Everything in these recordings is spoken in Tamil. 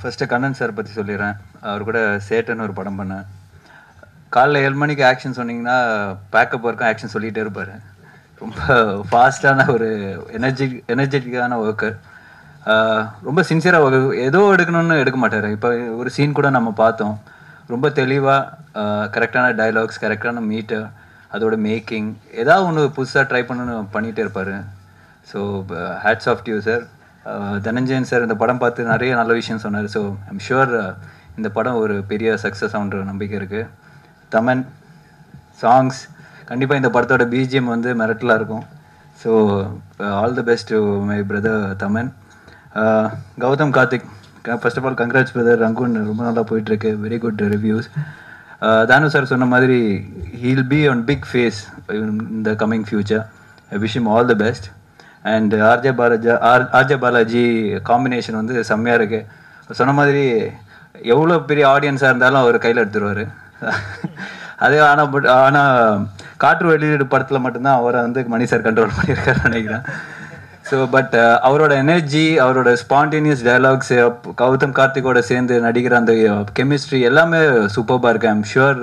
ஃபஸ்ட்டு கண்ணன் சார் பற்றி சொல்லிடுறேன். அவர் கூட சேட்டன்னு ஒரு படம் பண்ணேன். காலைல 7 மணிக்கு ஆக்ஷன் சொன்னீங்கன்னா பேக்கப் வரைக்கும் ஆக்ஷன் சொல்லிகிட்டே இருப்பார். ரொம்ப ஃபாஸ்டான ஒரு எனர்ஜெட்டிக்கான ஒர்க்கர். ரொம்ப சின்சியராக ஏதோ எடுக்கணும்னு எடுக்க மாட்டார். இப்போ ஒரு சீன் கூட நம்ம பார்த்தோம். ரொம்ப தெளிவாக கரெக்டான டைலாக்ஸ், கரெக்டான மீட்டர், அதோட மேக்கிங், ஏதாவது ஒன்று புதுசாக ட்ரை பண்ணணும்னு பண்ணிகிட்டே இருப்பார். So hats off to you sir. Dhananjayan sir இந்த படம் பார்த்து நிறைய நல்ல விஷயம் சொன்னார். ஸோ ஐம் ஷுர் இந்த படம் ஒரு பெரிய சக்ஸஸ் ஆகுன்ற நம்பிக்கை இருக்குது. தமன் சாங்ஸ் கண்டிப்பாக இந்த படத்தோட பிஜிஎம் வந்து மிரட்டலாக இருக்கும். So all the best to my brother Thaman. Gautham Karthik, first of all congrats brother. Rangoon ரொம்ப நல்லா போயிட்டுருக்கு, very good reviews. Thanu sir சொன்ன மாதிரி he'll be on big phase in the coming future. I wish him all the best. And RJ Balaji combination வந்து செம்மையாக இருக்குது. சொன்ன மாதிரி எவ்வளோ பெரிய ஆடியன்ஸாக இருந்தாலும் அவர் கையில் எடுத்துருவார். அதே ஆனால் காற்று வெளியீடு படத்தில் மட்டும்தான் அவரை வந்து மணி சார் கண்ட்ரோல் பண்ணியிருக்காருன்னு நினைக்கிறேன். ஸோ பட் அவரோட எனர்ஜி, அவரோட ஸ்பான்டேனியஸ் டைலாக்ஸ், கௌதம் கார்த்திகோட சேர்ந்து நடிக்கிற அந்த கெமிஸ்ட்ரி எல்லாமே சூப்பர்பாக இருக்குது. I'm sure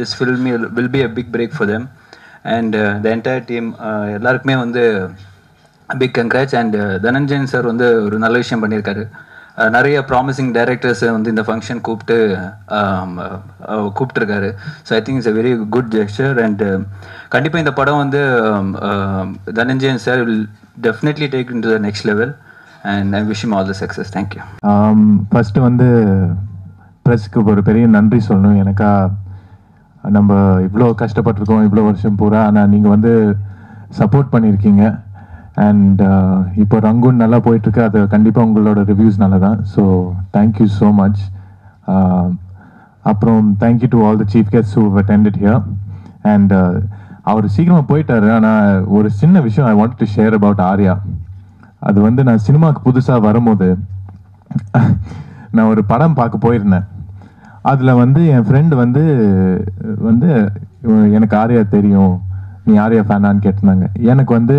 this film will be a big break for them and the entire team. எல்லாருக்குமே வந்து big congrats. And Dhananjayan sir வந்து ஒரு நல்ல விஷயம் பண்ணியிருக்காரு. நிறைய ப்ராமிசிங் டைரக்டர்ஸை வந்து இந்த ஃபங்க்ஷன் கூப்பிட்டுருக்காரு. So I think it's a very good gesture. And கண்டிப்பாக இந்த படம் வந்து Dhananjayan sir will definitely take in to the next level and I wish him all the success. Thank you. First வந்து ப்ரெஸ்க்கு ஒரு பெரிய நன்றி சொல்லணும். எனக்கா நம்ம இவ்வளோ கஷ்டப்பட்டிருக்கோம் இவ்வளோ வருஷம் பூரா, ஆனால் நீங்கள் வந்து சப்போர்ட் பண்ணியிருக்கீங்க. அண்ட் இப்போ ரங்கூன் நல்லா போயிட்டுருக்கு. அது கண்டிப்பாக உங்களோட ரிவ்யூஸ் நல்லா தான். So thank you so much. அப்புறம் thank you to all the chief guests who attended here. And அவர் சீக்கிரமாக போயிட்டாரு. ஆனால் ஒரு சின்ன விஷயம் I want to share about Arya. அது வந்து நான் சினிமாவுக்கு புதுசாக வரும்போது நான் ஒரு படம் பார்க்க போயிருந்தேன். அதில் வந்து என் ஃப்ரெண்டு வந்து எனக்கு ஆர்யா தெரியும், நீ ஆர்யா ஃபேனான்னு கேட்டிருந்தாங்க. எனக்கு வந்து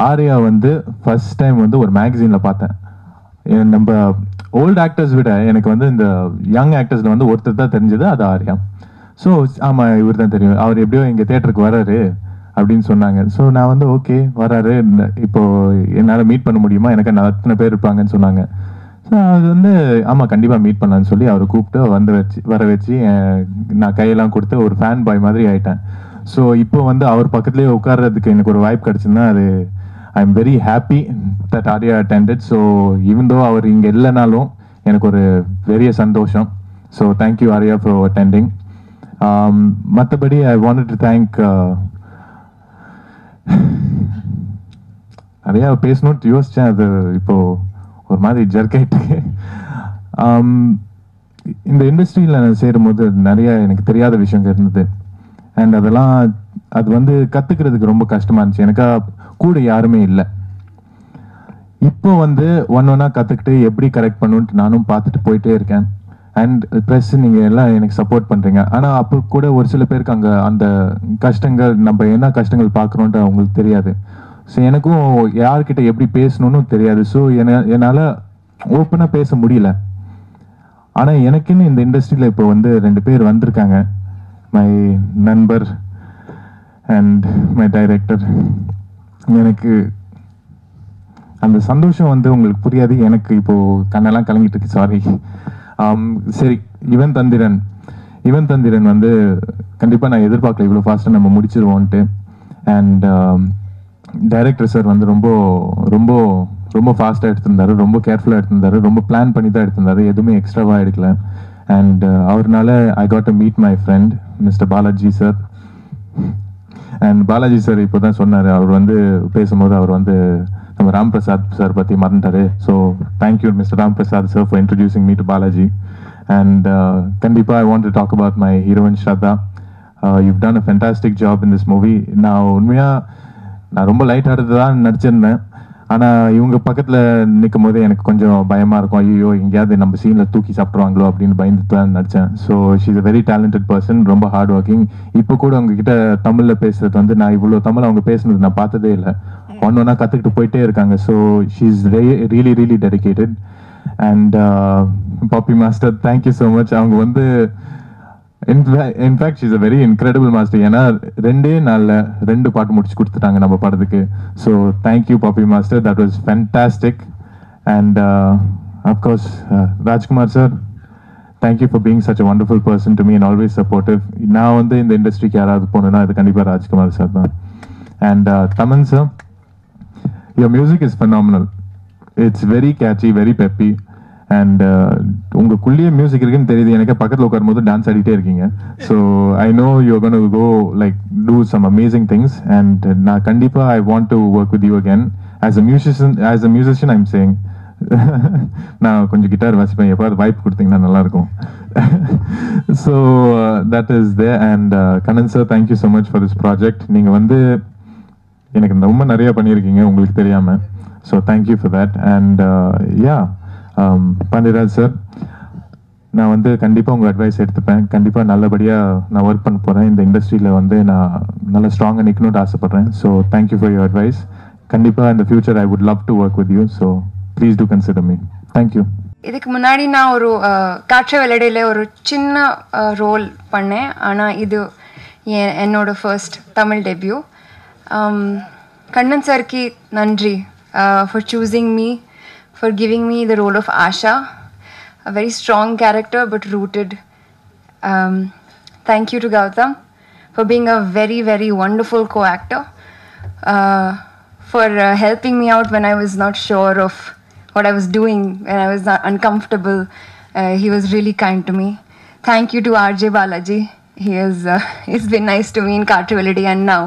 ஆர்யா வந்து ஃபர்ஸ்ட் டைம் வந்து ஒரு மேகசினில் பார்த்தேன். நம்ம ஓல்டு ஆக்டர்ஸ் விட எனக்கு வந்து இந்த யங் ஆக்டர்ஸில் வந்து ஒருத்தர் தான் தெரிஞ்சது, அது ஆர்யா. ஸோ ஆமாம் இவர் தான் தெரியும், அவர் எப்படியோ எங்கள் தேட்டருக்கு வராரு அப்படின்னு சொன்னாங்க. ஸோ நான் வந்து ஓகே வராரு, இப்போது என்னால் மீட் பண்ண முடியுமா, எனக்கு அத்தனை பேர் இருப்பாங்கன்னு சொன்னாங்க. ஸோ அது வந்து ஆமாம் கண்டிப்பாக மீட் பண்ணலான்னு சொல்லி அவரை கூப்பிட்டு வர வச்சு நான் கையெல்லாம் கொடுத்து ஒரு ஃபேன் பாய் மாதிரி ஆகிட்டேன். ஸோ இப்போ வந்து அவர் பக்கத்துலேயே உட்கார்றதுக்கு எனக்கு ஒரு வாய்ப்பு கிடச்சுன்னா அது I am very happy that Arya attended. So even though அவர் இங்கே இல்லைனாலும் எனக்கு ஒரு பெரிய சந்தோஷம். So thank you Arya for attending. மற்றபடி ஐ வாண்டட் டு தேங்க் நிறையா பேசணும்னு யோசித்தேன். அது இப்போது ஒரு மாதிரி ஜர்க்காயிட்டு. இந்த இண்டஸ்ட்ரியில் நான் சேரும்போது நிறைய எனக்கு தெரியாத விஷயங்கள் இருந்தது. அண்ட் அதெல்லாம் அது வந்து கற்றுக்கிறதுக்கு ரொம்ப கஷ்டமாக இருந்துச்சு. எனக்கா கூட யாருமே இல்லை. இப்போ வந்து ஒன்றா கற்றுக்கிட்டு எப்படி கரெக்ட் பண்ணணுன்ட்டு நானும் பார்த்துட்டு போயிட்டே இருக்கேன். அண்ட் ப்ளஸ் நீங்கள் எல்லாம் எனக்கு சப்போர்ட் பண்ணுறீங்க. ஆனால் அப்போ கூட ஒரு சில பேருக்கு அங்கே அந்த கஷ்டங்கள், நம்ம என்ன கஷ்டங்கள் பார்க்குறோன்ட்டு அவங்களுக்கு தெரியாது. ஸோ எனக்கும் யார்கிட்ட எப்படி பேசணும்னு தெரியாது. ஸோ என்னால் ஓப்பனாக பேச முடியல. ஆனால் எனக்குன்னு இந்த இண்டஸ்ட்ரியில் இப்போ வந்து 2 பேர் வந்திருக்காங்க, மை நண்பர் அண்ட் மை டைரக்டர். எனக்கு அந்த சந்தோஷம் வந்து உங்களுக்கு புரியாது. எனக்கு இப்போது கண்ணெல்லாம் கலங்கிட்டு இருக்கு, சாரி. சரி, யுவன் தந்திரன் வந்து கண்டிப்பாக நான் எதிர்பார்க்கல இவ்வளோ ஃபாஸ்ட்டாக நம்ம முடிச்சிருவோன்ட்டு. அண்ட் டைரக்டர் சார் வந்து ரொம்ப ரொம்ப ரொம்ப ஃபாஸ்ட்டாக எடுத்திருந்தாரு, ரொம்ப கேர்ஃபுல்லாக எடுத்திருந்தாரு, ரொம்ப பிளான் பண்ணி தான் எடுத்திருந்தாரு, எதுவுமே எக்ஸ்ட்ராவாக எடுக்கல. அண்ட் அவர்னால I got to meet my friend mister Balaji sir. And Balaji sir இப்போ தான் சொன்னார், அவர் வந்து பேசும்போது அவர் வந்து நம்ம ராம் பிரசாத் சார் பற்றி மறந்துட்டாரு. So thank you mister Ram Prasad sir for introducing me to Balaji. And கண்டிப்பாக I want to talk about my heroine Shraddha. You've done a fantastic job in this movie. நான் ரொம்ப லைட் ஹார்ட்டடாக தான் நடிச்சிருந்தேன். ஆனால் இவங்க பக்கத்தில் நிற்கும் போது எனக்கு கொஞ்சம் பயமாக இருக்கும், ஐயோ எங்கேயாவது நம்ம சீனில் தூக்கி சாப்பிட்ருவாங்களோ அப்படின்னு பயந்துட்டு தான் நடித்தேன். So she is a very talented person, ரொம்ப ஹார்ட் ஒர்க்கிங். இப்போ கூட உங்ககிட்ட தமிழில் பேசுகிறது வந்து நான் இவ்வளோ தமிழ் அவங்க பேசுனது நான் பார்த்ததே இல்லை. ஒன்றா கற்றுக்கிட்டு போயிட்டே இருக்காங்க. So she is really dedicated. And Poppy master thank you so much. அவங்க வந்து in fact is a very incredible master. ஏன்னா 2 நாளில் 2 பாட்டு முடிச்சு கொடுத்துட்டாங்க நம்ம படத்துக்கு. So thank you Poppy master, that was fantastic. And of course Rajkumar sir, thank you for being such a wonderful person to me and always supportive. நான் வந்து இந்த இண்டஸ்ட்ரிக்கு யாராவது போகணுன்னா அது கண்டிப்பாக ராஜ்குமார் சார் தான். And Thaman sir, your music is phenomenal. It's very catchy, very peppy. And உங்களுக்குள்ளேயே மியூசிக் இருக்குன்னு தெரியுது எனக்கு. பக்கத்தில் உட்காரும்போது டான்ஸ் ஆடிட்டே இருக்கீங்க. So I know you gonna go like do some amazing things. And நான் கண்டிப்பாக I want to work with you again. As a musician I'm saying, நான் கொஞ்சம் கிட்டார் வாசிப்பேன், எப்போது வாய்ப்பு கொடுத்தீங்கன்னா நல்லாயிருக்கும். So that is they. And Kannan sir, thank you so much for this project. நீங்கள் வந்து எனக்கு ரொம்ப நிறைய பண்ணியிருக்கீங்க உங்களுக்கு தெரியாமல். So thank you for that. And yeah Pandiraj sir, நான் வந்து கண்டிப்பாக உங்கள் அட்வைஸ் எடுத்துப்பேன். கண்டிப்பாக நல்லபடியாக நான் ஒர்க் பண்ண போகிறேன். இந்த இண்டஸ்ட்ரியில் வந்து நான் நல்லா ஸ்ட்ராங்காக நிற்கணும்னு ஆசைப்பட்றேன். So thank you for your advice. கண்டிப்பாக இந்த future I would love to work with you. So please do consider me. Thank you. இதுக்கு முன்னாடி நான் ஒரு காற்று வெள்ளடையில் ஒரு சின்ன ரோல் பண்ணேன். ஆனால் இது என்னோட ஃபர்ஸ்ட் தமிழ் டெபியூ. கண்ணன் சார்க்கு நன்றி for choosing me, for giving me the role of Asha, a very strong character but rooted. Thank you to Gautam for being a very, very wonderful co-actor, for helping me out when I was not sure of what I was doing, when I was uncomfortable. He was really kind to me. Thank you to RJ Balaji. He's been nice to me in Kartraveladi and now,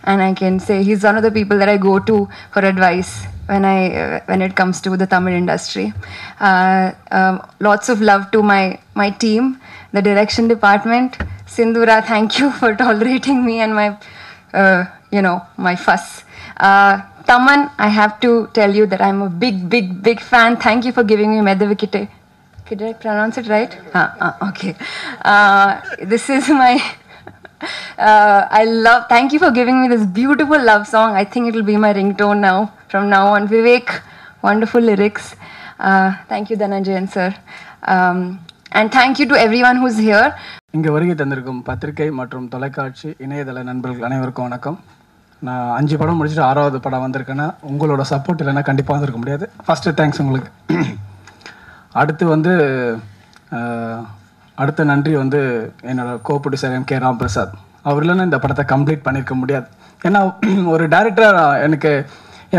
and I can say he's one of the people that I go to for advice when it comes to the Tamil industry. Lots of love to my team, the direction department. Sindhura, thank you for tolerating me and my my fuss. Taman, I have to tell you that I'm a big fan. Thank you for giving me Medavikite. Did I pronounce it right? Okay. This is my thank you for giving me this beautiful love song. I think it will be my ringtone now, from now on. Vivek, wonderful lyrics. Thank you Dhananjayan sir. And thank you to everyone who's here. இங்கே வருகை தந்திருக்கும் பத்திரிகை மற்றும் தொலைக்காட்சி இணையதள நண்பர்கள் அனைவருக்கும் வணக்கம். நான் 5 படம் முடிச்சுட்டு 6வது படம் வந்திருக்கேன்னா உங்களோட சப்போர்ட் இல்லைன்னா கண்டிப்பாக வந்திருக்க முடியாது. ஃபஸ்ட்டு தேங்க்ஸ் உங்களுக்கு. அடுத்து வந்து அடுத்த நன்றி வந்து என்னோட கோ ப்ரொடியூசர் M.K. ராம்பிரசாத். அவர் இல்லைன்னா இந்த படத்தை கம்ப்ளீட் பண்ணியிருக்க முடியாது. ஏன்னா ஒரு டைரக்டர் எனக்கு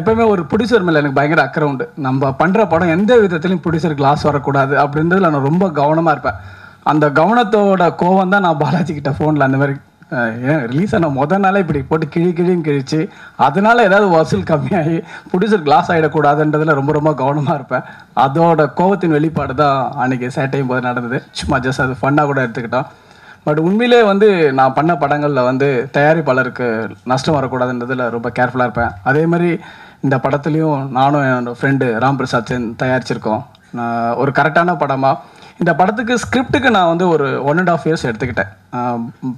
எப்போவுமே ஒரு ப்ரொடியூசர் மேலே எனக்கு பயங்கர அக்கறை உண்டு. நம்ம பண்ணுற படம் எந்த விதத்துலையும் ப்ரொடியூசருக்கு லாஸ் வரக்கூடாது அப்படின்றதுல நான் ரொம்ப கவனமாக இருப்பேன். அந்த கவனத்தோட கோவம் தான் நான் பாலாஜி கிட்ட ஃபோனில் அந்த மாதிரி ஏன் ரிலீஸ் ஆன முதல் நாளே இப்படி போட்டு கிழின்னு கிழிச்சு அதனால ஏதாவது வசூல் கம்மியாகி ப்ரொடியூசர் கிளாஸ் ஆகிடக்கூடாதுன்றதுல ரொம்ப கவனமாக இருப்பேன். அதோட கோவத்தின் வெளிப்பாடு தான் அன்றைக்கி சேட்டையும் போது நடந்தது. சும்மா ஜஸ்ட் அது ஃபன்னாக கூட எடுத்துக்கிட்டோம். பட் உண்மையிலே வந்து நான் பண்ண படங்களில் வந்து தயாரிப்பாளருக்கு நஷ்டம் வரக்கூடாதுன்றதில் ரொம்ப கேர்ஃபுல்லாக இருப்பேன். அதே மாதிரி இந்த படத்துலையும் நானும் என்னோடய ஃப்ரெண்டு ராம்பிரசாத் சேர்ந்து தயாரிச்சிருக்கோம். நான் ஒரு கரெக்டான படமாக இந்த படத்துக்கு ஸ்கிரிப்டுக்கு நான் வந்து ஒரு 1.5 years எடுத்துக்கிட்டேன்.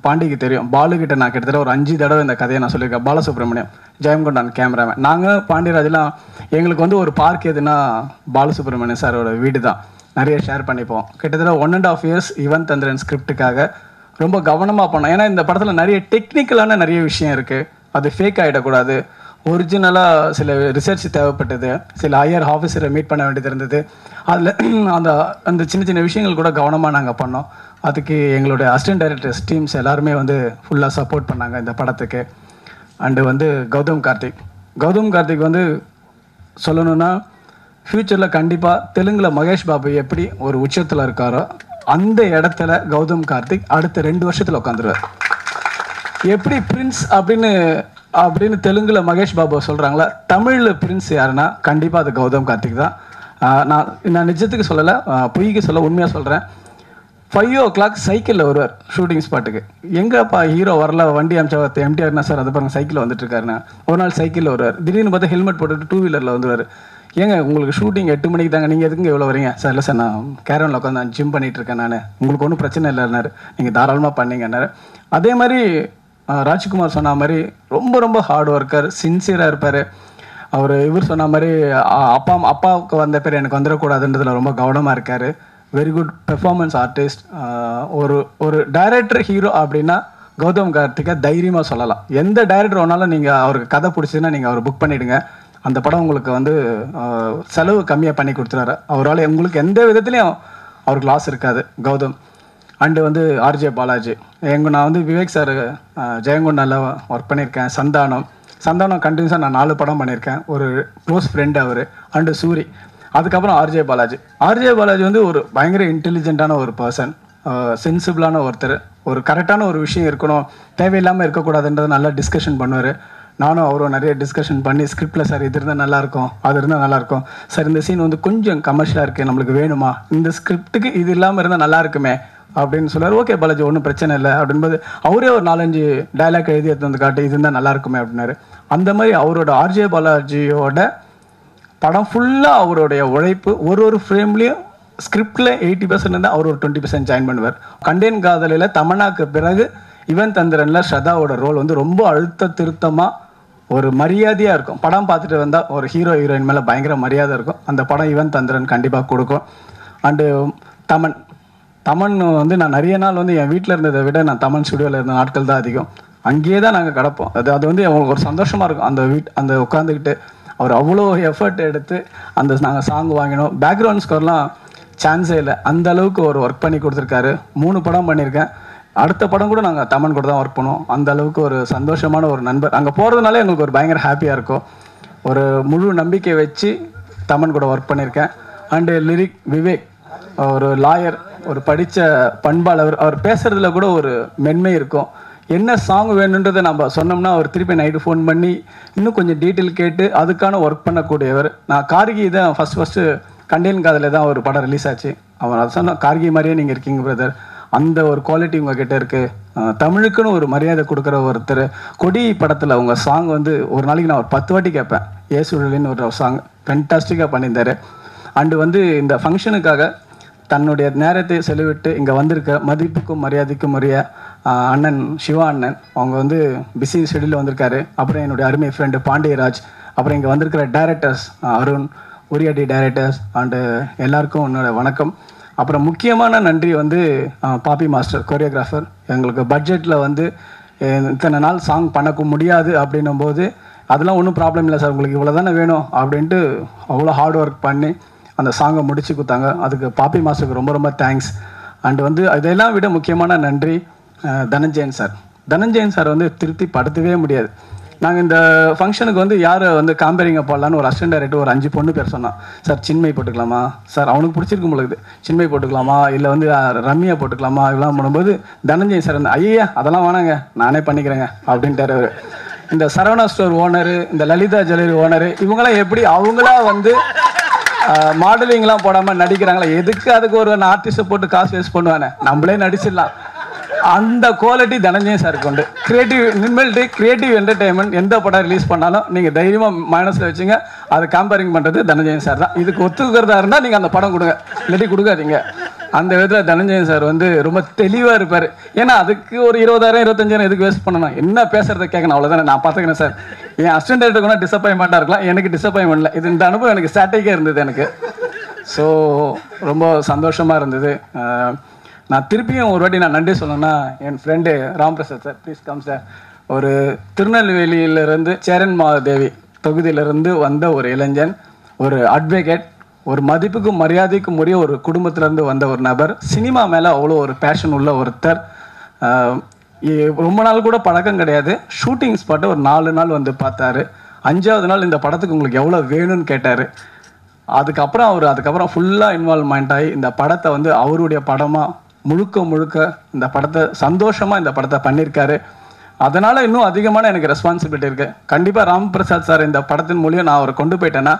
பாண்டிக்கு தெரியும், பாலுக்கிட்ட நான் கிட்டத்தட்ட ஒரு 5 தடவை இந்த கதையை நான் சொல்லியிருக்கேன். பாலசுப்ரமணியம், ஜெயம்கொண்டான் கேமராமேன். நாங்கள் பாண்டியராஜெலாம் எங்களுக்கு வந்து ஒரு பார்க் எதுனா பாலசுப்ரமணியம் சாரோட வீடு தான், நிறைய ஷேர் பண்ணிப்போம். கிட்டத்தட்ட 1.5 years யுவன் தந்திரன் ஸ்கிரிப்டுக்காக ரொம்ப கவனமாக பண்ணோம். ஏன்னா இந்த படத்தில் நிறைய டெக்னிக்கலான நிறைய விஷயம் இருக்குது. அது ஃபேக் ஆகிடக்கூடாது. ஒரிஜினலாக சில ரிசர்ச் தேவைப்பட்டது, சில ஹையர் ஆஃபீஸரை மீட் பண்ண வேண்டியது இருந்தது. அதில் அந்த சின்ன விஷயங்கள் கூட கவனமாக நாங்கள் பண்ணோம். அதுக்கு எங்களுடைய அசிஸ்டன்ட் டைரக்டர்ஸ் டீம்ஸ் எல்லாருமே வந்து ஃபுல்லாக சப்போர்ட் பண்ணாங்க இந்த படத்துக்கு. அண்டு வந்து கௌதம் கார்த்திக் வந்து சொல்லணுன்னா ஃப்யூச்சரில் கண்டிப்பாக தெலுங்கில் மகேஷ் பாபு எப்படி ஒரு உச்சத்தில் இருக்காரோ அந்த இடத்துல கௌதம் கார்த்திக் அடுத்த 2 வருஷத்தில் உட்காந்துருவார். எப்படி பிரின்ஸ் அப்படின்னு தெலுங்கில் மகேஷ் பாபு சொல்கிறாங்களா, தமிழில் பிரின்ஸ் யாருன்னா கண்டிப்பாக அது கௌதம் கார்த்திக் தான். நான் நிஜத்துக்கு சொல்லலை, பொய்க்கு சொல்ல உண்மையாக சொல்கிறேன். 5 o'clock சைக்கிளில் வருவார் ஷூட்டிங் ஸ்பாட்டுக்கு. எங்கேப்பா ஹீரோ வரல, வண்டி அமிச்சா எம்டிஆர்னா சார் அது பாருங்க சைக்கிளில் வந்துட்டுருக்காருண்ணா. ஒரு நாள் சைக்கிளில் வருவார். திடீர்னு பார்த்தா ஹெல்மெட் போட்டுட்டு 2 வீலரில் வந்துடுவார். ஏங்க உங்களுக்கு ஷூட்டிங் 8 மணிக்கு தாங்க, நீங்கள் எதுக்குங்க எவ்வளோ வரீங்க சார்? இல்லை சார் நான் கேரவனில் உட்காந்து நான் ஜிம் பண்ணிகிட்ருக்கேன், நான் உங்களுக்கு ஒன்றும் பிரச்சனை இல்லைன்னாரு. நீங்கள் தாராளமாக பண்ணீங்கன்னாரு. அதே மாதிரி ராஜ்குமார் சொன்ன மாதிரி ரொம்ப ஹார்ட் ஒர்க்கர், சின்சியராக இருப்பார். இவர் சொன்ன மாதிரி அப்பாவுக்கு வந்த பேர் எனக்கு வந்துடக்கூடாதுன்றதுல ரொம்ப கவனமாக இருக்கார். Very good performance artist. ஒரு டைரக்டர் ஹீரோ அப்படின்னா கௌதம் கார்த்திகை தைரியமாக சொல்லலாம். எந்த டைரக்டர் வேணாலும் நீங்கள் அவருக்கு கதை பிடிச்சதுன்னா நீங்கள் அவர் புக் பண்ணிவிடுங்க. அந்த படம் உங்களுக்கு வந்து செலவு கம்மியாக பண்ணி கொடுத்துறாரு. அவரால் உங்களுக்கு எந்த விதத்துலையும் அவருக்கு லாஸ் இருக்காது கௌதம். அண்டு வந்து ஆர்ஜே பாலாஜி, நான் வந்து விவேக் சார் ஜெயங்கொண்டால ஒர்க் பண்ணியிருக்கேன். சந்தானம் கண்டினியூஸாக நான் 4 படம் பண்ணியிருக்கேன். ஒரு க்ளோஸ் ஃப்ரெண்டு அவர். அண்டு சூரி. அதுக்கப்புறம் ஆர்ஜே பாலாஜி வந்து ஒரு பயங்கர இன்டெலிஜென்ட்டான ஒரு பர்சன், சென்சிபிளான ஒருத்தர். ஒரு கரெக்டான ஒரு விஷயம் இருக்கணும், தேவையில்லாமல் இருக்கக்கூடாதுன்றதை நல்லா டிஸ்கஷன் பண்ணுவார். நானும் அவரும் நிறைய டிஸ்கஷன் பண்ணி ஸ்கிரிப்டில் சார் இது இருந்தால் நல்லாயிருக்கும், அது இருந்தால் நல்லாயிருக்கும் சார், இந்த சீன் வந்து கொஞ்சம் கமர்ஷியலாக இருக்குது, நம்மளுக்கு வேணுமா, இந்த ஸ்கிரிப்டுக்கு இது இல்லாமல் இருந்தால் நல்லா இருக்குமே அப்படின்னு சொல்லுவார். ஓகே பாலாஜி, ஒன்றும் பிரச்சனை இல்லை அப்படின்போது அவரே ஒரு 4-5 டைலாக் எழுதி எடுத்து வந்து காட்டி இது இருந்தால் நல்லா இருக்குமே அப்படின்னாரு. அந்த மாதிரி அவரோட ஆர்ஜே பாலாஜியோட படம் ஃபுல்லாக அவருடைய உழைப்பு. ஒரு ஃப்ரேம்லேயும் ஸ்கிரிப்டில் 80% இருந்தால் அவர் ஒரு 20% ஜாயின் பண்ணுவார். கண்டேன் காதலில் தமன்னாக்கு பிறகு இவன் தந்திரனில் ஸ்ரதாவோட ரோல் வந்து ரொம்ப அழுத்த திருத்தமாக ஒரு மரியாதையாக இருக்கும். படம் பார்த்துட்டு வந்தால் ஒரு ஹீரோயின் மேலே பயங்கர மரியாதை இருக்கும். அந்த படம் இவன் தந்திரன் கண்டிப்பாக கொடுக்கும். அண்டு தமன் வந்து நான் நிறைய நாள் வந்து என் வீட்டில் இருந்ததை விட நான் தமன் ஸ்டுடியோவில் இருந்த நாட்கள் தான் அதிகம். அங்கேயே தான் நாங்கள் கிடப்போம். அது வந்து அவங்களுக்கு ஒரு சந்தோஷமாக இருக்கும். அந்த உட்காந்துக்கிட்டு அவர் அவ்வளோ எஃபர்ட் எடுத்து நாங்கள் சாங் வாங்கினோம். பேக்ரவுண்ட் ஸ்கோர்லாம் சான்ஸே இல்லை, அந்த அளவுக்கு ஒரு ஒர்க் பண்ணி கொடுத்துருக்காரு. 3 படம் பண்ணியிருக்கேன். அடுத்த படம் கூட நாங்கள் தமன் கூட தான் ஒர்க் பண்ணுவோம். அந்த அளவுக்கு ஒரு சந்தோஷமான ஒரு நண்பர். அங்கே போகிறதுனாலே எங்களுக்கு ஒரு பயங்கர ஹாப்பியாக இருக்கும். ஒரு முழு நம்பிக்கை வச்சு தமன் கூட ஒர்க் பண்ணியிருக்கேன். அண்டு லிரிக் விவேக், ஒரு லாயர், ஒரு படித்த பண்பாளர். அவர் பேசுகிறதுல கூட ஒரு மென்மை இருக்கும். என்ன சாங் வேணுன்றதை நம்ம சொன்னோம்னா அவர் திருப்பி நைட்டு ஃபோன் பண்ணி இன்னும் கொஞ்சம் டீட்டெயில் கேட்டு அதுக்கான ஒர்க் பண்ணக்கூடியவர். நான் கார்கி தான் ஃபஸ்ட்டு கண்டேன் காதலில் தான் ஒரு படம் ரிலீஸ் ஆச்சு. அவர் அதை சொன்னால் கார்கி மாதிரியே நீங்கள் இருக்கீங்க பிரதர், அந்த ஒரு குவாலிட்டி உங்ககிட்ட இருக்குது, தமிழுக்குன்னு ஒரு மரியாதை கொடுக்குற ஒருத்தர். கொடி படத்தில் உங்கள் சாங் வந்து ஒரு நாளைக்கு நான் ஒரு 10 வாட்டி கேட்பேன். ஏசுடலின்னு ஒரு சாங் ஃபென்டாஸ்டிக்காக பண்ணியிருந்தார். அண்டு வந்து இந்த ஃபங்க்ஷனுக்காக தன்னுடைய நேரத்தை செலவிட்டு இங்கே வந்திருக்க மதிப்புக்கும் மரியாதைக்கும் உரிய அண்ணன் சிவா அண்ணன், அவங்க வந்து பிஸி ஷெடியூலில் வந்திருக்காரு. அப்புறம் என்னுடைய அருமை ஃப்ரெண்டு பாண்டியராஜ், அப்புறம் இங்கே வந்திருக்கிற டைரக்டர்ஸ் அருண், உரியடி டைரக்டர்ஸ் அண்டு எல்லாருக்கும் என்னோட வணக்கம். அப்புறம் முக்கியமான நன்றி வந்து பாப்பி மாஸ்டர் கொரியோகிராஃபர். எங்களுக்கு பட்ஜெட்டில் வந்து இத்தனை நாள் சாங் பண்ணக்க முடியாது அப்படின்னும் போது அதெல்லாம் ஒன்றும் ப்ராப்ளம் இல்லை சார், உங்களுக்கு இவ்வளோ தானே வேணும் அப்படின்ட்டு அவ்வளோ ஹார்ட் ஒர்க் பண்ணி அந்த சாங்கை முடிச்சு கொடுத்தாங்க. அதுக்கு பாப்பி மாஸ்டருக்கு ரொம்ப ரொம்ப தேங்க்ஸ். அண்டு வந்து இதெல்லாம் விட முக்கியமான நன்றி தனஞ்சயன் சார் வந்து திருப்தி படுத்தவே முடியாது. நாங்கள் இந்த ஃபங்க்ஷனுக்கு வந்து யாரை வந்து காம்பேரிங்கை போடலான்னு ஒரு அசிஸ்டன்ட் டைரக்டர் ஒரு 5 பொண்ணு பேர் சொன்னான். சார் சின்மை போட்டுக்கலாமா சார், அவனுக்கு பிடிச்சிருக்கு உங்களுக்கு சின்மை போட்டுக்கலாமா, இல்லை வந்து ரம்யா போட்டுக்கலாமா, இதெல்லாம் பண்ணும்போது தனஞ்சயன் சார் வந்து ஐயா அதெல்லாம் வேணாங்க நானே பண்ணிக்கிறேங்க அப்படின்ட்டார் அவர். இந்த சரவணா ஸ்டோர் ஓனரு, இந்த லலிதா ஜுவல்லரி ஓனரு, இவங்களாம் எப்படி அவங்களா வந்து மாடலிங்லாம் போடாமல் நடிக்கிறாங்களா, எதுக்கு அதுக்கு ஒரு ஆர்டிஸ்ட்டை போட்டு காசு வேஸ்ட் பண்ணுவானே, நம்மளே நடிச்சிடலாம். அந்த குவாலிட்டி தனஞ்சயன் சாருக்கு உண்டு. கிரியேட்டிவ் என்டர்டைன்மெண்ட் எந்த படம் ரிலீஸ் பண்ணாலும் நீங்கள் தைரியமாக மைனஸில் வச்சுங்க, அதை கம்பேரிங் பண்ணுறது தனஞ்சயன் சார் தான். இதுக்கு ஒத்துக்கிறதா இருந்தால் நீங்கள் அந்த படம் கொடுங்க, இல்லாட்டி கொடுக்காதீங்க. அந்த விதத்தில் தனஞ்சயன் சார் வந்து ரொம்ப தெளிவாக இருப்பார். ஏன்னா அதுக்கு ஒரு 20,000 25,000 எதுக்கு வேஸ்ட் பண்ணணும், என்ன பேசுகிறத கேட்கணும், அவ்வளோதானே. நான் பார்த்துக்கிறேன் சார். என் அசிஸ்டன்ட் டைரக்டர் கூட டிசப்பாயின்மெண்ட்டாக இருக்கலாம், எனக்கு டிசப்பாயின்மெண்ட் இல்லை. இந்த அனுபவம் எனக்கு ஸ்ட்ராட்டஜிக்காக இருந்தது எனக்கு. ஸோ ரொம்ப சந்தோஷமாக இருந்தது. நான் திருப்பியும் ஒரு வாட்டி நான் நன்றி சொல்லணும்னா என் friend Ramprasad sir, please come sir. ஒரு திருநெல்வேலியிலிருந்து சேரன் மாதேவி தொகுதியிலிருந்து வந்த ஒரு இளைஞன், ஒரு அட்வொகேட், ஒரு மதிப்புக்கும் மரியாதைக்கும் உரிய ஒரு குடும்பத்திலேருந்து வந்த ஒரு நபர், சினிமா மேலே அவ்வளோ ஒரு பேஷன் உள்ள ஒருத்தர். ரொம்ப நாள் கூட பழக்கம் கிடையாது. ஷூட்டிங் ஸ்பாட்டை ஒரு 4 நாள் வந்து பார்த்தாரு. 5ஆவது நாள் இந்த படத்துக்கு உங்களுக்கு எவ்வளோ வேணும்னு கேட்டார். அதுக்கப்புறம் ஃபுல்லாக இன்வால்வ்மெண்ட் ஆகி இந்த படத்தை வந்து அவருடைய படமாக முழுக்க இந்த படத்தை சந்தோஷமாக இந்த படத்தை பண்ணியிருக்காரு. அதனால் இன்னும் அதிகமான எனக்கு ரெஸ்பான்சிபிலிட்டி இருக்குது. கண்டிப்பாக ராம் பிரசாத் சார் இந்த படத்தின் மூலியம் நான் அவரை கொண்டு போயிட்டேன்னா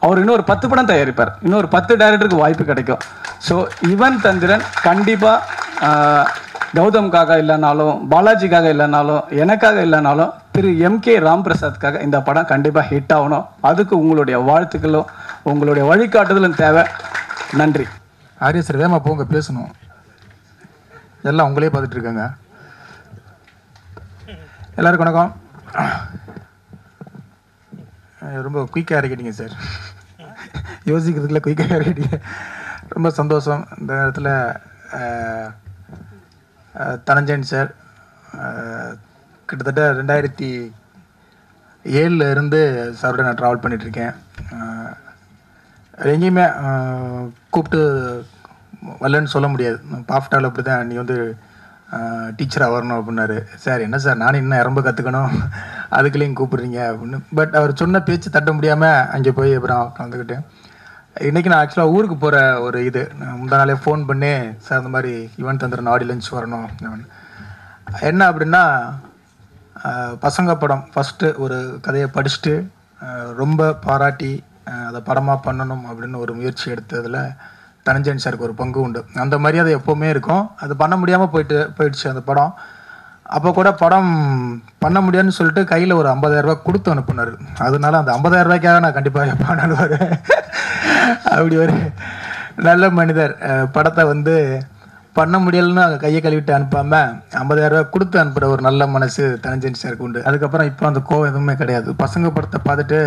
அவர் இன்னும் ஒரு 10 படம் தயாரிப்பார், இன்னும் ஒரு 10 டைரக்டருக்கு வாய்ப்பு கிடைக்கும். ஸோ இவன் தந்திரன் கண்டிப்பாக கௌதம்காக இல்லைனாலும், பாலாஜிக்காக இல்லைனாலும், எனக்காக இல்லைனாலும், திரு MK ராம் பிரசாத்காக இந்த படம் கண்டிப்பாக ஹிட் ஆகணும். அதுக்கு உங்களுடைய வாழ்த்துக்களும் உங்களுடைய வழிகாட்டுதலும் தேவை. நன்றி. ஆரிய சார் வேமா போங்க, பேசணும். எல்லாம் உங்களே பார்த்துட்டு இருக்காங்க. எல்லாருக்கும் வணக்கம். ரொம்ப குயிக்காக இறக்கிட்டீங்க சார். யோசிக்கிறதுக்குள்ள குயிக்காக இறக்கிட்டீங்க. ரொம்ப சந்தோஷம். இந்த நேரத்தில் தனஞ்சயன் சார் கிட்டத்தட்ட 2007 இருந்து சாரோட நான் ட்ராவல் பண்ணிகிட்ருக்கேன். எங்கேயுமே கூப்பிட்டு வரலன்னு சொல்ல முடியாது. பாஃப்டாவில் அப்படி தான் நீ வந்து டீச்சராக வரணும் அப்படின்னாரு. சார் என்ன சார் நானும் இன்னும் ரொம்ப கற்றுக்கணும், அதுக்குள்ளேயும் கூப்பிட்றீங்க அப்படின்னு. பட் அவர் சொன்ன பேச்சு தட்ட முடியாமல் அங்கே போய் அப்புறம் கலந்துக்கிட்டேன். இன்றைக்கி நான் ஆக்சுவலாக ஊருக்கு போகிற ஒரு இது முந்தா நாளே ஃபோன் பண்ணி சார் இந்த மாதிரி யுவன் தந்திரன் ஆடி லஞ்ச் வரணும். என்ன அப்படின்னா பசங்க படம் ஃபஸ்ட்டு ஒரு கதையை படிச்சுட்டு ரொம்ப பாராட்டி அதை படமாக பண்ணணும் அப்படின்னு ஒரு முயற்சி எடுத்ததில் தனஞ்சயன் சாருக்கு ஒரு பங்கு உண்டு. அந்த மாதிரி அது எப்போவுமே இருக்கும். அது பண்ண முடியாமல் போயிடுச்சு அந்த படம். அப்போ கூட படம் பண்ண முடியாதுன்னு சொல்லிட்டு கையில் ஒரு 50,000 ரூபா கொடுத்து அனுப்புனார். அதனால அந்த 50,000 ரூபாய்க்காக நான் கண்டிப்பாக எப்போ வருவேன். அப்படி ஒரு நல்ல மனிதர். படத்தை வந்து பண்ண முடியலன்னு கையை கழுவிட்டு அனுப்பாமல் 50,000 ரூபா கொடுத்து அனுப்புகிற ஒரு நல்ல மனசு தனஞ்சயன் சாருக்கு உண்டு. அதுக்கப்புறம் இப்போ அந்த கோவம் எதுவுமே கிடையாது. பசங்க படத்தை பார்த்துட்டு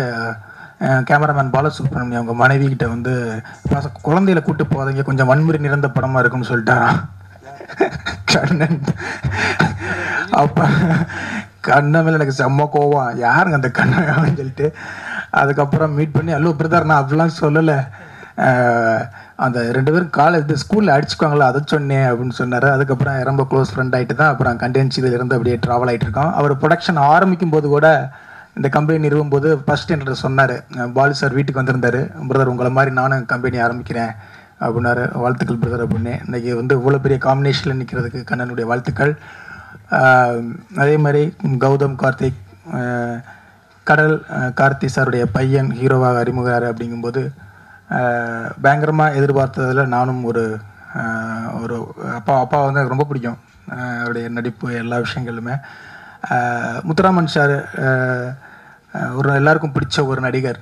கேமராமேன் பாலசுப்ரமணியம் அவங்க மனைவி கிட்ட வந்து குழந்தையில கூட்டு போதீங்க, கொஞ்சம் வன்முறை நிறைந்த படமாக இருக்குன்னு சொல்லிட்டாராம் கண்ணன். அப்போ கண்ணன் மேலே எனக்கு செம்ம கோவம், யாருங்க அந்த கண்ணன் அப்படின்னு சொல்லிட்டு அதுக்கப்புறம் மீட் பண்ணி அல்லோ பிரதர் நான் அப்படிலாம் சொல்லலை, அந்த 2 பேரும் காலேஜ் ஸ்கூலில் அடிச்சுக்குவாங்களா அதை சொன்னேன் அப்படின்னு சொன்னார். அதுக்கப்புறம் ரொம்ப க்ளோஸ் ஃப்ரெண்ட் ஆகிட்டு தான் அப்புறம் கண்டென்சியில் இருந்து அப்படியே ட்ராவல் ஆகிட்டு இருக்கோம். அவர் ப்ரொடக்ஷன் ஆரம்பிக்கும் போது கூட இந்த கம்பெனி நிறுவும் போது ஃபஸ்ட் என்கிட்ட சொன்னார், பாலு சார் வீட்டுக்கு வந்திருந்தார், பிரதர் உங்களை மாதிரி நானும் கம்பெனி ஆரம்பிக்கிறேன் அப்படின்னாரு. வாழ்த்துக்கள் பிரதர் அப்படின்னு. இன்றைக்கி வந்து இவ்வளோ பெரிய காம்பினேஷனில் நிற்கிறதுக்கு கண்ணனுடைய வாழ்த்துக்கள். அதே மாதிரி கௌதம் கார்த்திக் கடல் கார்த்தி சாருடைய பையன் ஹீரோவாக அறிமுகிறாரு அப்படிங்கும்போது பயங்கரமாக எதிர்பார்த்ததில் நானும் ஒரு அப்பா வந்து எனக்கு ரொம்ப பிடிக்கும் அவருடைய நடிப்பு எல்லா விஷயங்களுமே. முத்துராமன் சார் ஒரு எல்லாருக்கும் பிடிச்ச ஒரு நடிகர்.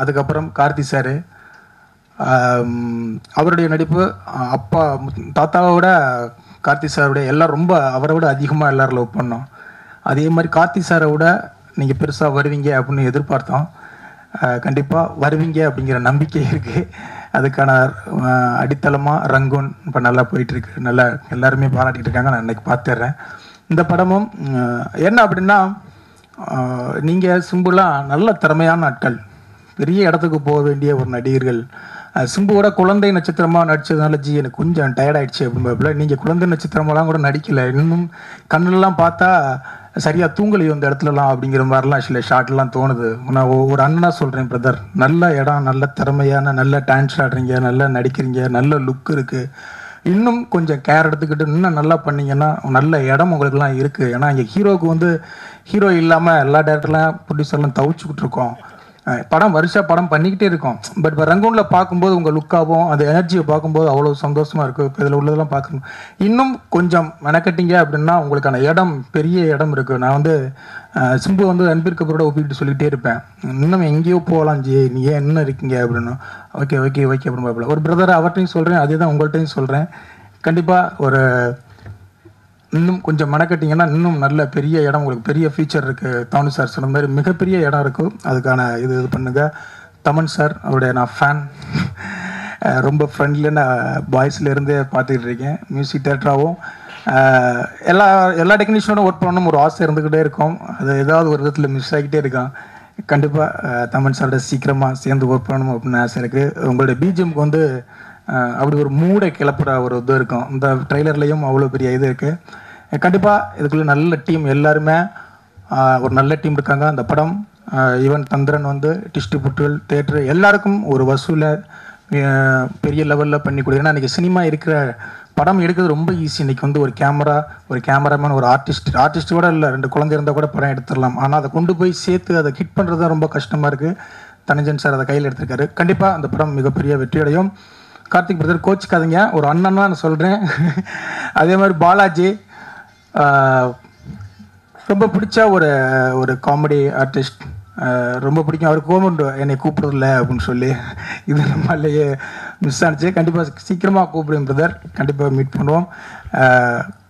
அதுக்கப்புறம் கார்த்தி சார் அவருடைய நடிப்பு அப்பா தாத்தாவை விட கார்த்தி சாருடைய எல்லாம் ரொம்ப அவரை விட அதிகமாக எல்லோரும் லவ் பண்ணோம். அதே மாதிரி கார்த்தி சாரை விட நீங்கள் பெருசாக வருவீங்க அப்படின்னு எதிர்பார்த்தோம். கண்டிப்பாக வருவீங்க அப்படிங்கிற நம்பிக்கை இருக்குது. அதுக்கான அடித்தளமாக ரங்கூன் இப்போ நல்லா போயிட்டுருக்கு, நல்லா எல்லாருமே பாராட்டிகிட்டு இருக்காங்க. நான் இன்றைக்கி பார்த்துட்றேன். இந்த படமும் என்ன அப்படின்னா நீங்கள் சிம்புலாம் நல்ல திறமையான ஆட்கள், பெரிய இடத்துக்கு போக வேண்டிய ஒரு நடிகர்கள். சிம்புவோட குழந்தை நட்சத்திரமாக நடித்ததுனால ஜி எனக்கு கொஞ்சம் டயர்டாயிடுச்சு அப்படின்னு. நீங்கள் குழந்தை நட்சத்திரமெல்லாம் கூட நடிக்கலை, இன்னும் கண்ணெல்லாம் பார்த்தா சரியாக தூங்கலையோ இந்த இடத்துலலாம் அப்படிங்கிற மாதிரிலாம் சில ஷார்ட்லாம் தோணுது. நான் ஒரு அண்ணனாக சொல்கிறேன் பிரதர், நல்ல இடம், நல்ல திறமையான, நல்ல டான்ஸ் ஆடுறீங்க, நல்லா நடிக்கிறீங்க, நல்ல லுக் இருக்குது, இன்னும் கொஞ்சம் கேர் எடுத்துக்கிட்டு இன்னும் நல்லா பண்ணிங்கன்னா நல்ல இடம் உங்களுக்குலாம் இருக்குது. ஏன்னா இங்கே ஹீரோவுக்கு வந்து ஹீரோ இல்லாமல் எல்லா டேரக்டர்லாம் ப்ரொடியூசர்லாம் தவிச்சுக்கிட்டு இருக்கோம். படம் படம் பண்ணிக்கிட்டே இருக்கோம். பட் இப்போ ரங்கூனில் பார்க்கும்போது உங்கள் லுக்காகவும் அந்த எனர்ஜியை பார்க்கும்போது அவ்வளோ சந்தோஷமாக இருக்குது. இப்போ இதில் உள்ளதெல்லாம் பார்க்கணும், இன்னும் கொஞ்சம் மெனக்கட்டிங்க அப்படின்னா உங்களுக்கான இடம், பெரிய இடம் இருக்குது. நான் வந்து சிம்பு வந்து ரன்பீர் கபூரோட ஒப்பிட்டு சொல்லிகிட்டே இருப்பேன், இன்னும் எங்கேயோ போகலாம் ஜி, நீ ஏன் என்ன இருக்கீங்க அப்படின்னு. ஓகே ஓகே ஓகே அப்படின்னு ஒரு பிரதர் அவர்கிட்டையும் சொல்கிறேன், அதே தான் உங்கள்கிட்டையும் சொல்கிறேன். கண்டிப்பாக ஒரு இன்னும் கொஞ்சம் மெனக்கட்டிங்கன்னா இன்னும் நல்ல பெரிய இடம், உங்களுக்கு பெரிய ஃபியூச்சர் இருக்குது. தானு சார் சொன்ன மாதிரி மிகப்பெரிய இடம் இருக்கும். அதுக்கான இது பண்ணுங்கள். தமன் சார் அவருடைய நான் ஃபேன், ரொம்ப ஃப்ரெண்ட்லியான பாய்ஸ்லேருந்தே பார்த்துக்கிட்டு இருக்கேன். மியூசிக் தேட்டராகவும் எல்லா டெக்னீஷியனோட ஒர்க் பண்ணணும் ஒரு ஆசை இருந்துக்கிட்டே இருக்கும். அது ஏதாவது ஒரு விதத்தில் மிஸ் ஆகிக்கிட்டே இருக்கான். கண்டிப்பாக தமன் சாரோட சீக்கிரமாக சேர்ந்து ஒர்க் பண்ணணும் அப்படின்னு ஆசை இருக்குது. உங்களுடைய பிஜிஎம்க்கு வந்து அப்படி ஒரு மூடை கிளப்புற ஒரு இது இருக்கும். இந்த ட்ரெய்லர்லேயும் அவ்வளோ பெரிய இது இருக்குது. கண்டிப்பாக இதுக்குள்ளே நல்ல டீம், எல்லாருமே ஒரு நல்ல டீம் இருக்காங்க. அந்த படம் யுவன் தந்திரன் வந்து டிஸ்ட்ரிபியூட்டர் தேட்டரு எல்லாருக்கும் ஒரு வசூலை பெரிய லெவலில் பண்ணி கொடுக்குறேன். ஏன்னா இன்றைக்கி சினிமா இருக்கிற படம் எடுக்கிறது ரொம்ப ஈஸி. இன்றைக்கி வந்து ஒரு கேமராமேன், ஒரு ஆர்டிஸ்ட் கூட இல்லை, 2 குழந்தை இருந்தால் கூட படம் எடுத்துடலாம். ஆனால் அதை கொண்டு போய் சேர்த்து அதை ஹிட் பண்ணுறது தான் ரொம்ப கஷ்டமாக இருக்குது. தனஞ்சயன் சார் அதை கையில் எடுத்திருக்காரு. கண்டிப்பாக அந்த படம் மிகப்பெரிய வெற்றியடையும். கார்த்திக் பிரதர் கோச்சிக்காதீங்க, ஒரு அண்ணன்னா நான் சொல்கிறேன். அதே மாதிரி பாலாஜி ரொம்ப பிடிச்ச ஒரு காமெடி ஆர்டிஸ்ட், ரொம்ப பிடிக்கும். அவர் கோமெண்ட் என்னை கூப்பிடுறதில்ல அப்படின்னு சொல்லி இது நம்மளையே மிஸ் ஆனிச்சு. கண்டிப்பாக சீக்கிரமாக கூப்பிடுவேன் பிரதர், கண்டிப்பாக மீட் பண்ணுவோம்.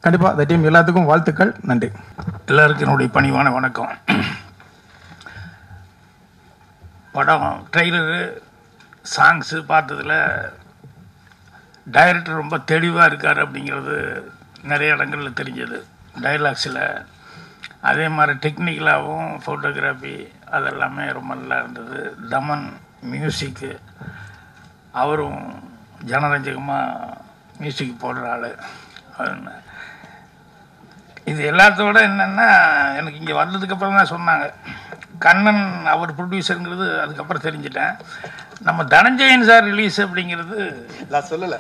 கண்டிப்பாக அந்த டீம் எல்லாத்துக்கும் வாழ்த்துக்கள், நன்றி. எல்லாருக்கும் என்னுடைய பணிவான வணக்கம். படம் ட்ரெய்லரு சாங்ஸு பார்த்ததில் டைரக்டர் ரொம்ப தெளிவாக இருக்கார் அப்படிங்கிறது நிறைய இடங்களில் தெரிஞ்சது. டைலாக்ஸில் அதே மாதிரி டெக்னிக்கலாகவும் ஃபோட்டோகிராஃபி அதெல்லாமே ரொம்ப நல்லா இருந்தது. தமன் மியூசிக்கு, அவரும் ஜனரஞ்சகமாக மியூசிக் போடுற ஆள். இது எல்லாத்தோட என்னென்னா எனக்கு இங்கே வந்ததுக்கப்புறம் தான் சொன்னாங்க, கண்ணன் அவர் ப்ரொடியூசருங்கிறது அதுக்கப்புறம் தெரிஞ்சிட்டேன். நம்ம தனஞ்சயன் சார் ரிலீஸ் அப்படிங்கிறது நான் சொல்லலை,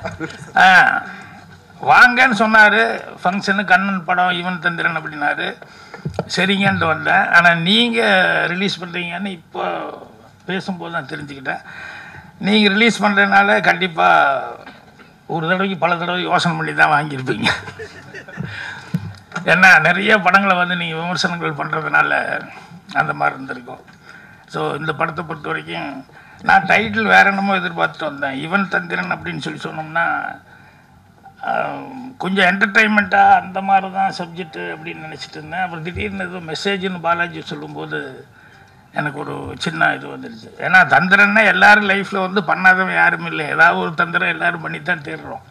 வாங்கன்னு சொன்னார் ஃபங்க்ஷனு, கண்ணன் படம் ஈவன் தந்திரன் அப்படின்னாரு. சரிங்கன்ட்டு வந்தேன். ஆனால் நீங்கள் ரிலீஸ் பண்ணுறீங்கன்னு இப்போ பேசும்போது நான் தெரிஞ்சுக்கிட்டேன். நீங்கள் ரிலீஸ் பண்ணுறதுனால கண்டிப்பாக ஒரு தடவைக்கு பல தடவை யோசனை பண்ணி தான் வாங்கியிருப்பீங்க. ஏன்னா நிறைய படங்களை வந்து நீங்கள் விமர்சனங்கள் பண்ணுறதுனால அந்த மாதிரி இருந்திருக்கும். ஸோ இந்த படத்தை பொறுத்த வரைக்கும் நான் டைட்டில் வேறு என்னமோ எதிர்பார்த்துட்டு வந்தேன். ஈவன் தந்திரன் அப்படின்னு சொல்லி சொன்னோம்னா கொஞ்சம் என்டர்டெயின்மெண்ட்டாக அந்த மாதிரி தான் சப்ஜெக்ட்டு அப்படின்னு நினச்சிட்டு இருந்தேன். அப்புறம் திடீர்னு ஏதோ மெசேஜ்னு பாலாஜி சொல்லும்போது எனக்கு ஒரு சின்ன இது வந்துடுச்சு. ஏன்னா தந்திரன்னா எல்லோரும் லைஃப்பில் வந்து பண்ணாதவன் யாரும் இல்லை, ஏதாவது ஒரு தந்திரம் எல்லோரும் பண்ணி தான் தேடுறோம்.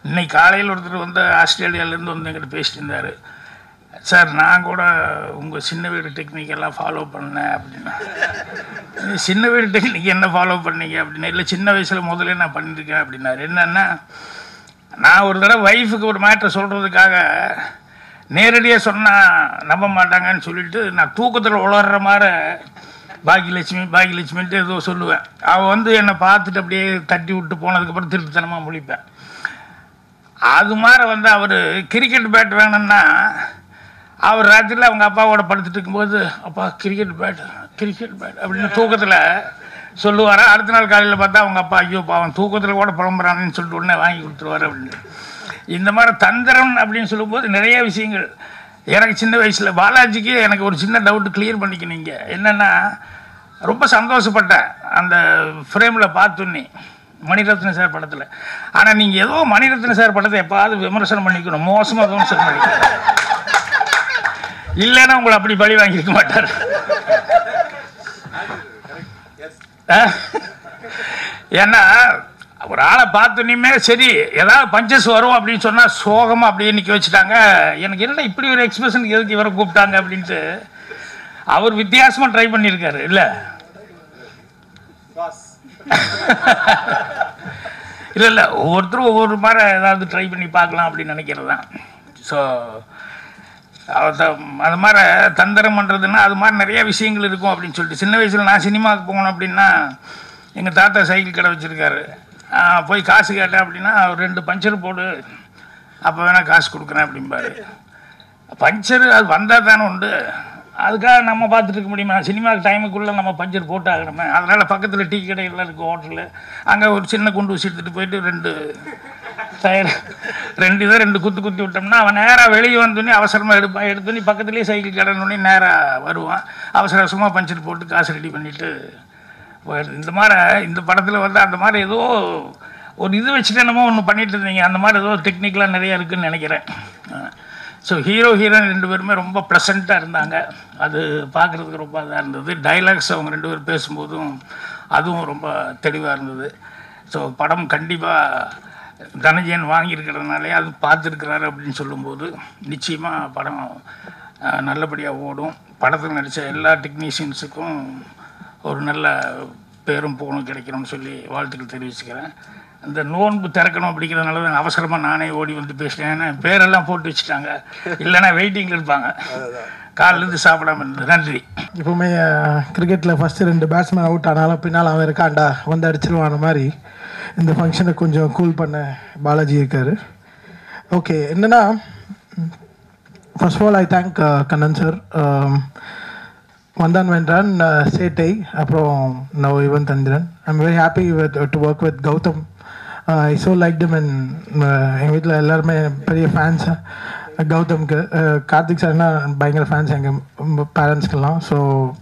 இன்னைக்கு காலையில் ஒருத்தர் வந்து ஆஸ்திரேலியாவிலேருந்து வந்து எங்கிட்ட பேசிட்டு இருந்தார். சார் நான் கூட உங்கள் சின்ன வீடு டெக்னிக்கெல்லாம் ஃபாலோ பண்ணேன் அப்படின்னா. சின்ன வீடு டெக்னிக் என்ன ஃபாலோ பண்ணீங்க அப்படின்னா, இல்லை சின்ன வயசில் முதல்ல நான் பண்ணியிருக்கேன் அப்படின்னாரு. என்னென்னா நான் ஒரு தடவை ஒய்ஃபுக்கு ஒரு மேட்ரை சொல்கிறதுக்காக நேரடியாக சொன்னால் நம்ப மாட்டாங்கன்னு சொல்லிட்டு நான் தூக்கத்தில் உளர்ற மாதிரி பாக்கியலட்சுமி பாக்கியலட்சுமின்ட்டு ஏதோ சொல்லுவேன். அவள் வந்து என்னை பார்த்துட்டு அப்படியே தட்டி விட்டு போனதுக்கப்புறம் திருப்தித்தனமாக முழிப்பேன். அது மாதிரி வந்து அவர் கிரிக்கெட் பேட் வேணும்னா அவர் ராத்திரியில் அவங்க அப்பாவோட படுத்துட்டு இருக்கும்போது, அப்பா கிரிக்கெட் பேட் அப்படின்னு தூக்கத்தில் சொல்லுவார். அடுத்த நாள் காலையில் பார்த்தா அவங்க அப்பா, ஐயோ பாவன் தூக்கத்தில் கூட புலம்புறான்னு சொல்லிட்டு உடனே வாங்கி கொடுத்துருவார் அப்படின்னு. இந்த மாதிரி தந்திரம் அப்படின்னு சொல்லும்போது நிறைய விஷயங்கள் எனக்கு சின்ன வயசில் பாலாஜிக்கு எனக்கு ஒரு சின்ன டவுட்டு கிளியர் பண்ணிக்கினீங்க. என்னென்னா ரொம்ப சந்தோஷப்பட்டேன் அந்த ஃப்ரேமில் பார்த்தோன்னே மணிரத்ன சார் படத்தில். ஆனால் நீங்கள் ஏதோ மணிரத்ன சார் படத்தை எப்பாவது விமர்சனம் பண்ணிக்கணும், மோசமாக விமர்சனம் பண்ணிக்கணும், இல்லைன்னா உங்களை அப்படி பழி வாங்கியிருக்க மாட்டார். ஏன்னா ஒரு ஆளை பார்த்தோன்னே சரி ஏதாவது பஞ்சஸ் வரும் அப்படின்னு சொன்னால் சோகமாக அப்படியே நிற்க வச்சுட்டாங்க. எனக்கு என்ன இப்படி ஒரு எக்ஸ்பிரஷனுக்கு எதுக்கு இவரை கூப்பிட்டாங்க அப்படின்ட்டு அவர் வித்தியாசமாக ட்ரை பண்ணியிருக்காரு. இல்லை இல்லை ஒவ்வொருத்தரும் ஒவ்வொரு மாதிரி ஏதாவது ட்ரை பண்ணி பார்க்கலாம் அப்படின்னு நினைக்கிறது தான். ஸோ அது மாதிரி தந்திரம் பண்ணுறதுன்னா அது மாதிரி நிறைய விஷயங்கள் இருக்கும் அப்படின்னு சொல்லிட்டு சின்ன வயசில் நான் சினிமாவுக்கு போகணும் அப்படின்னா எங்கள் தாத்தா சைக்கிள் கடை வச்சுருக்காரு. போய் காசு கேட்டேன் அப்படின்னா அவர் 2 பஞ்சர் போடு, அப்போ வேணால் காசு கொடுக்குறேன் அப்படிம்பாரு. பஞ்சர் அது வந்தால் தானே உண்டு, அதுக்காக நம்ம பார்த்துட்டு இருக்க முடியுமா? சினிமாவுக்கு டைமுக்குள்ளே நம்ம பஞ்சர் போட்டு ஆகணுமே. அதனால் பக்கத்தில் டீ கடையெல்லாம் இருக்குது, ஹோட்டலு, அங்கே ஒரு சின்ன குண்டு ஊசி எடுத்துகிட்டு போயிட்டு 2 டயர் 2 குத்து குத்தி விட்டோம்னா அவன் நேராக வெளியே வந்தோடனே அவசரமாக எடுத்தோன்னே பக்கத்துலேயே சைக்கிள் கடைனோடனே நேராக வருவான். அவசர அவசரமாக பஞ்சர் போட்டு காசு ரெடி பண்ணிவிட்டு போயிடுது. இந்த மாதிரி இந்த படத்தில் வந்து அந்த மாதிரி ஏதோ ஒரு இது வச்சுட்டு என்னமோ ஒன்று பண்ணிட்டு இருந்தீங்க. அந்த மாதிரி ஏதோ டெக்னிக்கலாக நிறையா இருக்குதுன்னு நினைக்கிறேன். ஸோ ஹீரோயின் 2 பேருமே ரொம்ப ப்ளசண்ட்டாக இருந்தாங்க. அது பார்க்குறதுக்கு ரொம்ப இதாக இருந்தது. டைலாக்ஸ் அவங்க 2 பேர் பேசும்போதும் அதுவும் ரொம்ப தெளிவாக இருந்தது. ஸோ படம் கண்டிப்பாக தனஞ்சயன் வாங்கியிருக்கிறதுனாலே அது பார்த்துருக்கிறாரு அப்படின்னு சொல்லும்போது நிச்சயமாக படம் நல்லபடியாக ஓடும். படத்தில் நடித்த எல்லா டெக்னீஷியன்ஸுக்கும் ஒரு நல்ல பேரும் போகணும் கிடைக்கணும்னு சொல்லி வாழ்த்துக்கள் தெரிவிச்சுக்கிறேன். இந்த நோன்பு திறக்கணும் அப்படிங்கிறதுனால தான் அவசரமாக நானே ஓடி வந்து பேசிட்டேன். ஏன்னா பேரெல்லாம் போட்டு வச்சுட்டாங்க, இல்லைன்னா வெயிட்டிங்கில் இருப்பாங்க, காலிலேருந்து சாப்பிடாம இருந்தது. நன்றி. இப்போவுமே கிரிக்கெட்டில் ஃபஸ்ட்டு 2 பேட்ஸ்மேன் அவுட் ஆனாலும் பின்னால் அவன் இருக்காண்டா வந்து அடிச்சிருவான மாதிரி இந்த ஃபங்க்ஷனை கொஞ்சம் கூல் பண்ண பாலாஜி இருக்கார். ஓகே, என்னென்னா first of all I thank Kannan sir. Vandhaan Vendraan, Settai, அப்புறம் now Ivan Thanthiran. I'm very happy to work with Gautham. I so like him. And எங்கள் வீட்டில் எல்லாருமே பெரிய ஃபேன்ஸ் கௌதம்க்கு. கார்த்திக் சார்னா பயங்கர ஃபேன்ஸ் எங்கள் பேரண்ட்ஸ்க்கெல்லாம். ஸோ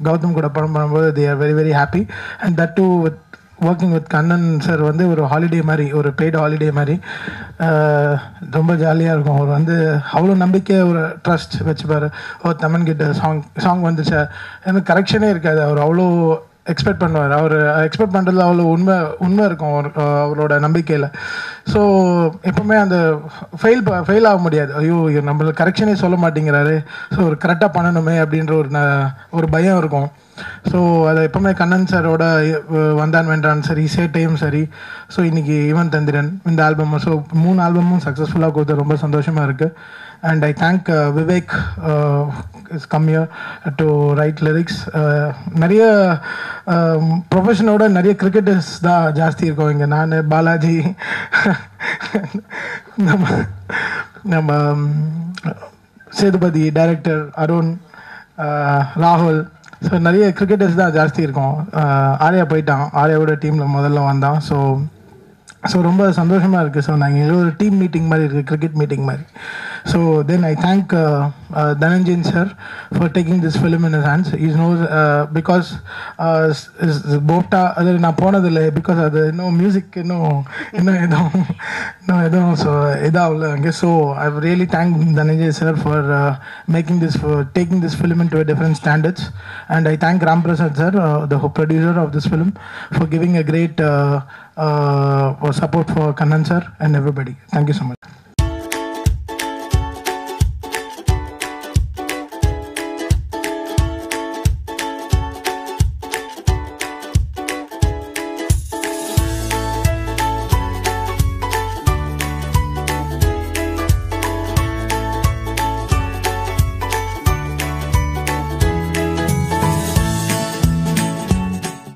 கௌதம் கூட படம் பண்ணும்போது they are very very happy. And that too with working with Kannan sir வந்து ஒரு ஹாலிடே மாதிரி, ஒரு பெய்டு ஹாலிடே மாதிரி ரொம்ப ஜாலியாக இருக்கும். அவர் வந்து அவ்வளோ நம்பிக்கை, ஒரு ட்ரஸ்ட் வச்சுப்பார். ஓ தமன் கிட்ட சாங் வந்துச்சா, எனக்கு கரெக்ஷனே இருக்காது. அவர் அவ்வளோ எக்ஸ்பெக்ட் பண்ணுவார். அவர் எக்ஸ்பெக்ட் பண்ணுறதுல அவ்வளோ உண்மை இருக்கும் அவரோட நம்பிக்கையில். ஸோ எப்போவுமே அந்த ஃபெயில் ஆக முடியாது. ஐயோ நம்மளுக்கு கரெக்ஷனே சொல்ல மாட்டேங்கிறாரு, ஸோ ஒரு கரெக்டாக பண்ணணுமே அப்படின்ற ஒரு பயம் இருக்கும். ஸோ அதை எப்போவுமே கண்ணன் சாரோட வந்தான் வென்றான் சரி, சேட்டையும் சரி, ஸோ இன்றைக்கி யுவன் தந்திரன் இந்த ஆல்பமும், ஸோ 3 ஆல்பமும் சக்ஸஸ்ஃபுல்லாக கொடுத்து ரொம்ப சந்தோஷமாக இருக்குது. And I thank Vivek has come here to write lyrics. நிறைய ப்ரொஃபஷனோட நிறைய கிரிக்கெட்டர்ஸ் தான் ஜாஸ்தி இருக்கோம் இங்கே. நான், பாலாஜி, நம்ம சேதுபதி, டைரக்டர் அருண், ராகுல், ஸோ நிறைய கிரிக்கெட்டர்ஸ் தான் ஜாஸ்தி இருக்கோம். ஆர்யா போயிட்டான், ஆர்யாவோட டீமில் முதல்ல வந்தான். ஸோ ரொம்ப சந்தோஷமாக இருக்குது. ஸோ நாங்கள் ஒரு டீம் மீட்டிங் மாதிரி இருக்குது, கிரிக்கெட் மீட்டிங் மாதிரி. So then I thank Dhananjayan sir for taking this film in his hands. Is nose because போப்டா அது நான் போனதில்லை, பிகாஸ் அது இன்னும் மியூசிக் இன்னும் எதுவும் ஸோ இதாகல அங்கே. So I really thank Dhananjay sir for taking this film into a different standards. And I thank Ram Prasad sir, the producer of this film, for giving a great support for Kannan sir and everybody. Thank you so much.